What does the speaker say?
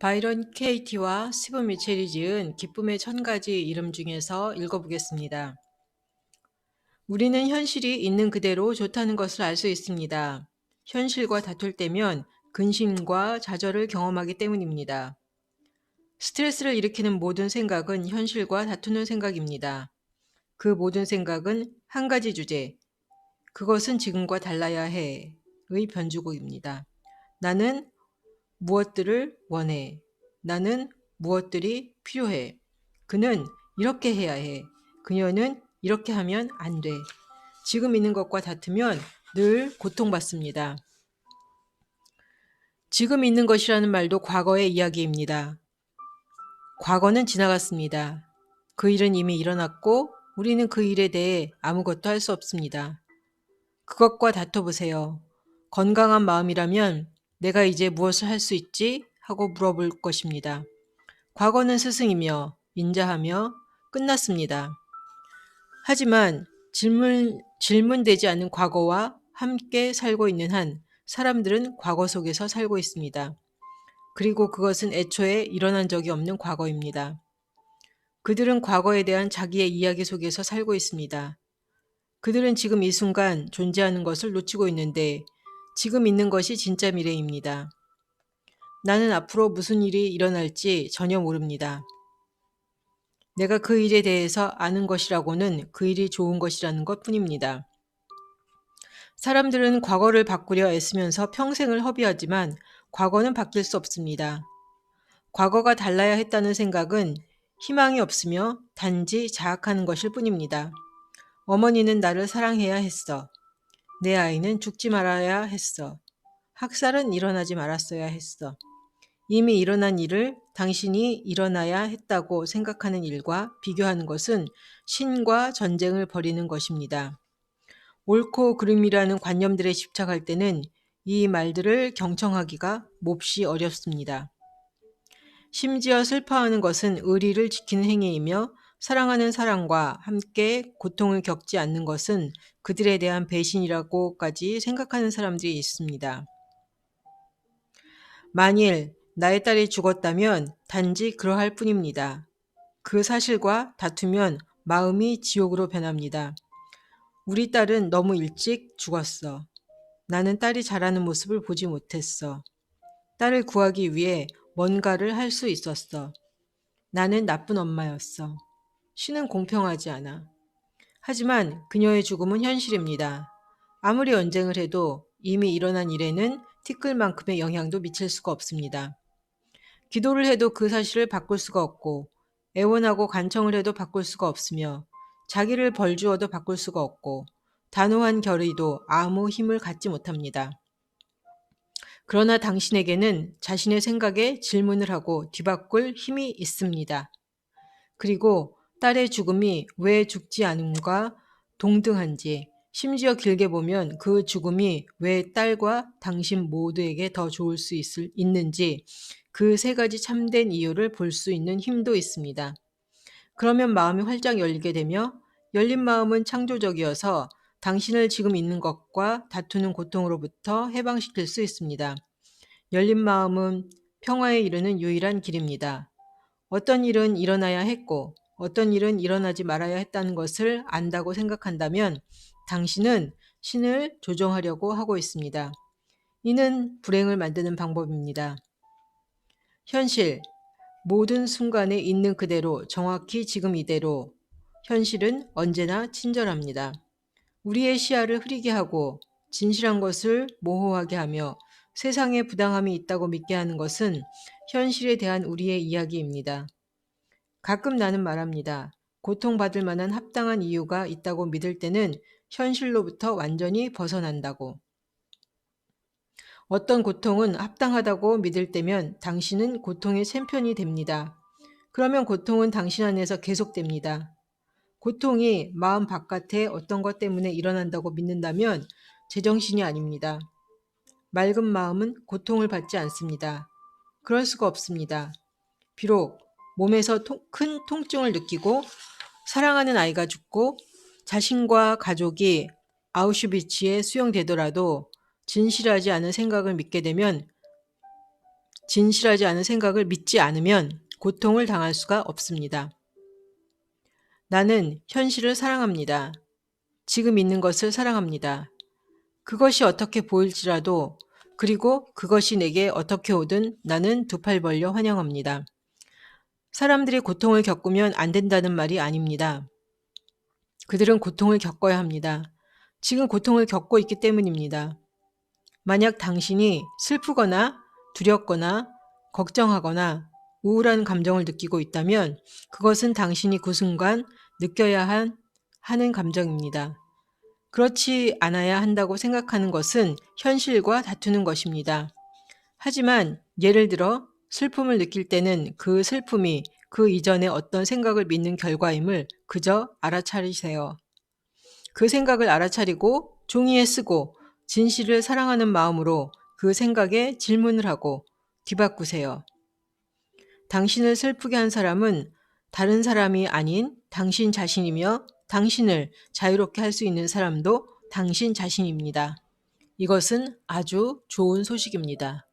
바이런 케이티와 스티븐 미첼이 지은 기쁨의 1000가지 이름 중에서 읽어보겠습니다. 우리는 현실이 있는 그대로 좋다는 것을 알 수 있습니다. 현실과 다툴 때면 근심과 좌절을 경험하기 때문입니다. 스트레스를 일으키는 모든 생각은 현실과 다투는 생각입니다. 그 모든 생각은 한 가지 주제, 그것은 지금과 달라야 해의 변주곡입니다. 나는 무엇들을 원해. 나는 무엇들이 필요해. 그는 이렇게 해야 해. 그녀는 이렇게 하면 안 돼. 지금 있는 것과 다투면 늘 고통받습니다. 지금 있는 것이라는 말도 과거의 이야기입니다. 과거는 지나갔습니다. 그 일은 이미 일어났고 우리는 그 일에 대해 아무것도 할 수 없습니다. 그것과 다퉈보세요. 건강한 마음이라면 내가 이제 무엇을 할 수 있지? 하고 물어볼 것입니다. 과거는 스승이며 인자하며 끝났습니다. 하지만 질문되지 않는 과거와 함께 살고 있는 한 사람들은 과거 속에서 살고 있습니다. 그리고 그것은 애초에 일어난 적이 없는 과거입니다. 그들은 과거에 대한 자기의 이야기 속에서 살고 있습니다. 그들은 지금 이 순간 존재하는 것을 놓치고 있는데 지금 있는 것이 진짜 미래입니다. 나는 앞으로 무슨 일이 일어날지 전혀 모릅니다. 내가 그 일에 대해서 아는 것이라고는 그 일이 좋은 것이라는 것 뿐입니다. 사람들은 과거를 바꾸려 애쓰면서 평생을 허비하지만 과거는 바뀔 수 없습니다. 과거가 달라야 했다는 생각은 희망이 없으며 단지 자학하는 것일 뿐입니다. 어머니는 나를 사랑해야 했어. 내 아이는 죽지 말아야 했어. 학살은 일어나지 말았어야 했어. 이미 일어난 일을 당신이 일어나야 했다고 생각하는 일과 비교하는 것은 신과 전쟁을 벌이는 것입니다. 옳고 그름이라는 관념들에 집착할 때는 이 말들을 경청하기가 몹시 어렵습니다. 심지어 슬퍼하는 것은 의리를 지키는 행위이며 사랑하는 사람과 함께 고통을 겪지 않는 것은 그들에 대한 배신이라고까지 생각하는 사람들이 있습니다. 만일 나의 딸이 죽었다면 단지 그러할 뿐입니다. 그 사실과 다투면 마음이 지옥으로 변합니다. 우리 딸은 너무 일찍 죽었어. 나는 딸이 자라는 모습을 보지 못했어. 딸을 구하기 위해 뭔가를 할 수 있었어. 나는 나쁜 엄마였어. 신은 공평하지 않아. 하지만 그녀의 죽음은 현실입니다. 아무리 언쟁을 해도 이미 일어난 일에는 티끌만큼의 영향도 미칠 수가 없습니다. 기도를 해도 그 사실을 바꿀 수가 없고 애원하고 간청을 해도 바꿀 수가 없으며 자기를 벌주어도 바꿀 수가 없고 단호한 결의도 아무 힘을 갖지 못합니다. 그러나 당신에게는 자신의 생각에 질문을 하고 뒤바꿀 힘이 있습니다. 그리고 딸의 죽음이 왜 죽지 않음과 동등한지, 심지어 길게 보면 그 죽음이 왜 딸과 당신 모두에게 더 좋을 수 있는지 그 세 가지 참된 이유를 볼 수 있는 힘도 있습니다. 그러면 마음이 활짝 열리게 되며 열린 마음은 창조적이어서 당신을 지금 있는 것과 다투는 고통으로부터 해방시킬 수 있습니다. 열린 마음은 평화에 이르는 유일한 길입니다. 어떤 일은 일어나야 했고 어떤 일은 일어나지 말아야 했다는 것을 안다고 생각한다면 당신은 신을 조종하려고 하고 있습니다. 이는 불행을 만드는 방법입니다. 현실, 모든 순간에 있는 그대로 정확히 지금 이대로 현실은 언제나 친절합니다. 우리의 시야를 흐리게 하고 진실한 것을 모호하게 하며 세상에 부당함이 있다고 믿게 하는 것은 현실에 대한 우리의 이야기입니다. 가끔 나는 말합니다. 고통받을 만한 합당한 이유가 있다고 믿을 때는 현실로부터 완전히 벗어난다고. 어떤 고통은 합당하다고 믿을 때면 당신은 고통의 챔피언이 됩니다. 그러면 고통은 당신 안에서 계속됩니다. 고통이 마음 바깥에 어떤 것 때문에 일어난다고 믿는다면 제정신이 아닙니다. 맑은 마음은 고통을 받지 않습니다. 그럴 수가 없습니다. 비록 몸에서 큰 통증을 느끼고 사랑하는 아이가 죽고 자신과 가족이 아우슈비츠에 수용되더라도 진실하지 않은 생각을 믿게 되면 진실하지 않은 생각을 믿지 않으면 고통을 당할 수가 없습니다. 나는 현실을 사랑합니다. 지금 있는 것을 사랑합니다. 그것이 어떻게 보일지라도, 그리고 그것이 내게 어떻게 오든 나는 두 팔 벌려 환영합니다. 사람들이 고통을 겪으면 안 된다는 말이 아닙니다. 그들은 고통을 겪어야 합니다. 지금 고통을 겪고 있기 때문입니다. 만약 당신이 슬프거나 두렵거나 걱정하거나 우울한 감정을 느끼고 있다면 그것은 당신이 그 순간 느껴야 하는 감정입니다. 그렇지 않아야 한다고 생각하는 것은 현실과 다투는 것입니다. 하지만 예를 들어 슬픔을 느낄 때는 그 슬픔이 그 이전에 어떤 생각을 믿는 결과임을 그저 알아차리세요. 그 생각을 알아차리고 종이에 쓰고 진실을 사랑하는 마음으로 그 생각에 질문을 하고 뒤바꾸세요. 당신을 슬프게 한 사람은 다른 사람이 아닌 당신 자신이며 당신을 자유롭게 할 수 있는 사람도 당신 자신입니다. 이것은 아주 좋은 소식입니다.